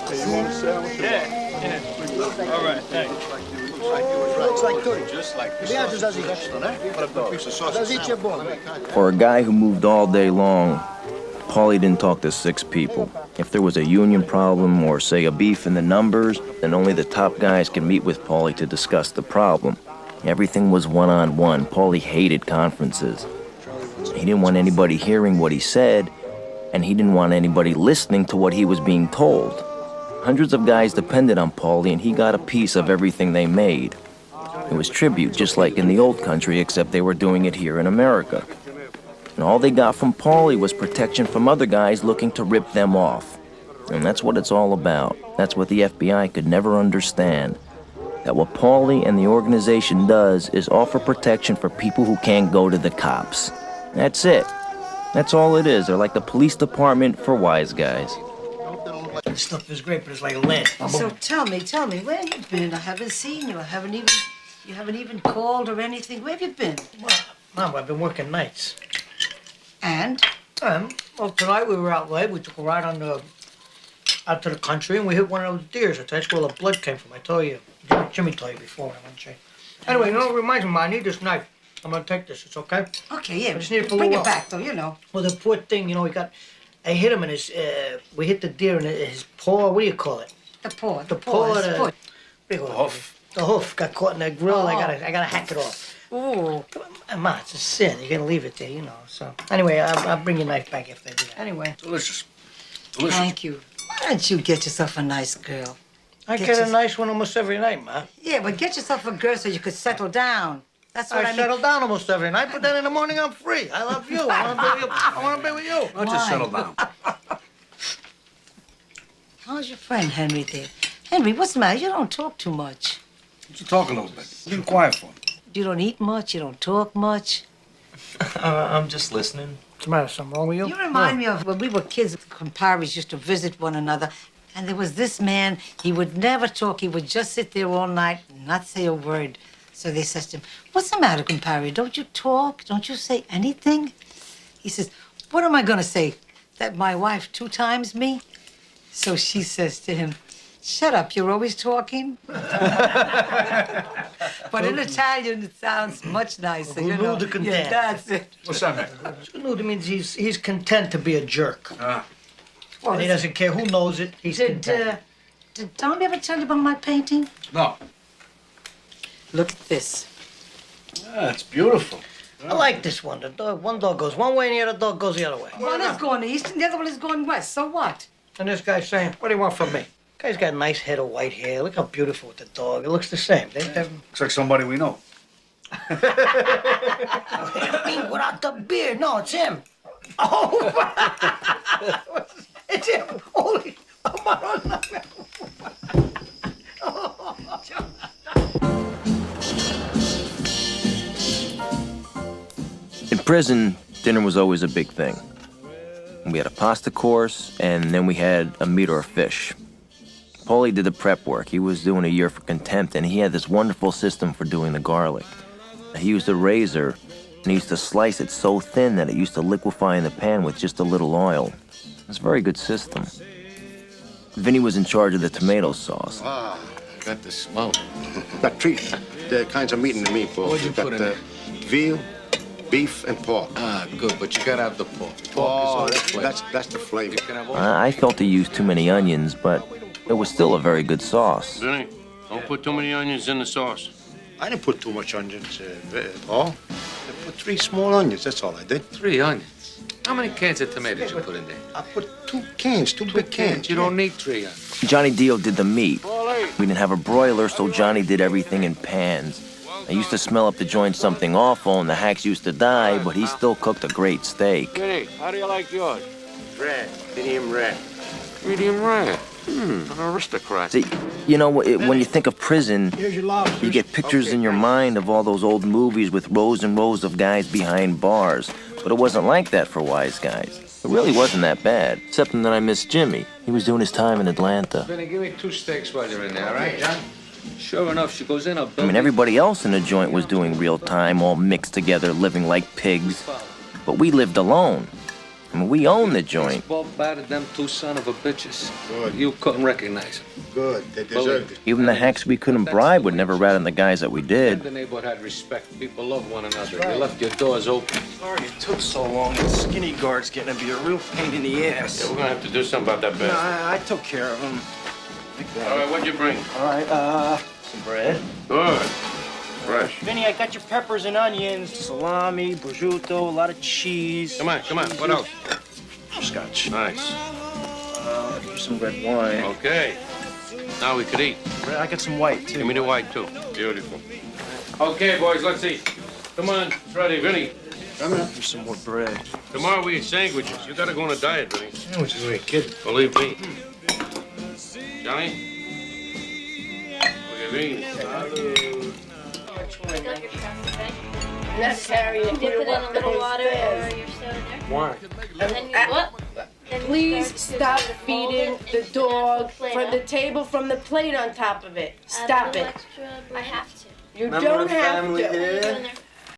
Hey, you want a sandwich? Yeah. All right, thanks. Looks like good. Just like For a guy who moved all day long, Paulie didn't talk to 6 people. If there was a union problem or, say, a beef in the numbers, then only the top guys could meet with Paulie to discuss the problem. Everything was one-on-one. Paulie hated conferences. He didn't want anybody hearing what he said, and he didn't want anybody listening to what he was being told. Hundreds of guys depended on Paulie, and he got a piece of everything they made. It was tribute, just like in the old country, except they were doing it here in America. And all they got from Paulie was protection from other guys looking to rip them off. And that's what it's all about. That's what the FBI could never understand. That what Paulie and the organization does is offer protection for people who can't go to the cops. That's it. That's all it is. They're like the police department for wise guys. This stuff is great, but it's like lead. So tell me, where have you been? I haven't seen you. You haven't even called or anything. Where have you been? Well, Mom, I've been working nights. And? Well, tonight we were out late. We took a ride out to the country, and we hit one of those deers. That's where the blood came from. I told you. Jimmy told you before. I want to say. Anyway, you know what reminds me, Ma? I need this knife. I'm gonna take this. It's okay? Okay, yeah. I just need it for Bring a it while. back, though. You know. Well, the poor thing, you know, I hit him in his. We hit the deer in his paw. What do you call it? The paw. The paw. his foot. The hoof. The hoof got caught in that grill. Oh. I gotta hack it off. Ooh. Ma, it's a sin. You're gonna leave it there, you know. So anyway, I'll bring your knife back if they do that. Anyway. Delicious. Thank you. Why don't you get yourself a nice girl? I get a nice one almost every night, Ma. Yeah, but get yourself a girl so you could settle down. That's what I mean. settle down almost every night, but then in the morning I'm free. I love you. I wanna be with you. Why don't you settle down? How's your friend Henry there? Henry, what's the matter? You don't talk too much. You talk a little bit. Be quiet for me. You don't eat much. You don't talk much. I'm just listening. What's the matter? Something wrong with you? You remind me of when we were kids, the comparis used to visit one another, and there was this man, he would never talk, he would just sit there all night and not say a word. So they said to him, what's the matter, compari? Don't you talk? Don't you say anything? He says, what am I gonna say? That my wife 2 times me? So she says to him, shut up, you're always talking. But in Italian, it sounds much nicer, you know. Nudo content. Yeah, that's it. What's that mean? Nudo means he's content to be a jerk. Well, And he doesn't care who knows it. He's content. Did Tommy ever tell you about my painting? No. Look at this. It's beautiful. I like this one. One dog goes one way and the other dog goes the other way. One is going east and the other one is going west. So what? And this guy's saying, what do you want from me? Guy's got a nice head of white hair. Look how beautiful with the dog. It looks the same. Looks like somebody we know. I mean, without the beard. No, it's him. Oh, it's him. Holy. In prison, dinner was always a big thing. We had a pasta course, and then we had a meat or a fish. Paulie did the prep work. He was doing a year for contempt, and he had this wonderful system for doing the garlic. He used a razor, and he used to slice it so thin that it used to liquefy in the pan with just a little oil. It's a very good system. Vinny was in charge of the tomato sauce. Ah, got the smoke. Got 3 kinds of meat in the meatballs. What'd you put in got it? veal, beef, and pork. Ah, good, but you gotta have the pork. Oh, Pork is all the flavor. that's the flavor. You can have all I felt he used too many onions, but it was still a very good sauce. Vinny, don't put too many onions in the sauce. I didn't put too much onions, Paul. I put 3 small onions, that's all I did. 3 onions. How many cans of tomatoes you put in there? I put 2 cans, 2 big cans. You don't need 3 onions. Johnny Dio did the meat. We didn't have a broiler, so Johnny did everything in pans. I used to smell up the joint something awful, and the hacks used to die, but he still cooked a great steak. Vinny, how do you like yours? Rare, medium rare. Medium rare. An aristocrat. See, you know, when you think of prison, you get pictures in your mind of all those old movies with rows and rows of guys behind bars. But it wasn't like that for wise guys. It really wasn't that bad, except that I missed Jimmy. He was doing his time in Atlanta. Vinny, give me 2 steaks while you're in there, all right, John? Sure enough, she goes in a I mean, everybody else in the joint was doing real time, all mixed together, living like pigs. But we lived alone. I mean, we own the joint. Well, battered them two son of a bitches. Good. You couldn't recognize them. Good. They deserved it. Even the hacks we couldn't bribe would never rat on the guys that we And did. the neighborhood had respect. People loved one another. You left your doors open. Sorry it took so long. The skinny guard's getting to be a real pain in the ass. Yeah, we're gonna have to do something about that No, bastard. I took care of him. All right, what'd you bring? All right, some bread. Good. Fresh. Vinny, I got your peppers and onions, salami, prosciutto, a lot of cheese. Come on. What else? Scotch. Nice. Some red wine. Okay. Now we could eat. I got some white, too. Give me the white, too. Beautiful. Okay, boys, let's eat. Come on, it's ready, Vinny. Here's some more bread. Tomorrow we eat sandwiches. You gotta go on a diet, Vinny. Sandwiches, are you kidding? Believe me. Johnny? Look at me. Let's carry it. Dip it in a little water or your soda there. Why? And then you what? Then you Please start stop to fold feeding it the and dog plate from up. the table from the plate on top of it. Add a Stop little it. extra bread. I have to. You Remember don't the have family to. What are you here? doing there?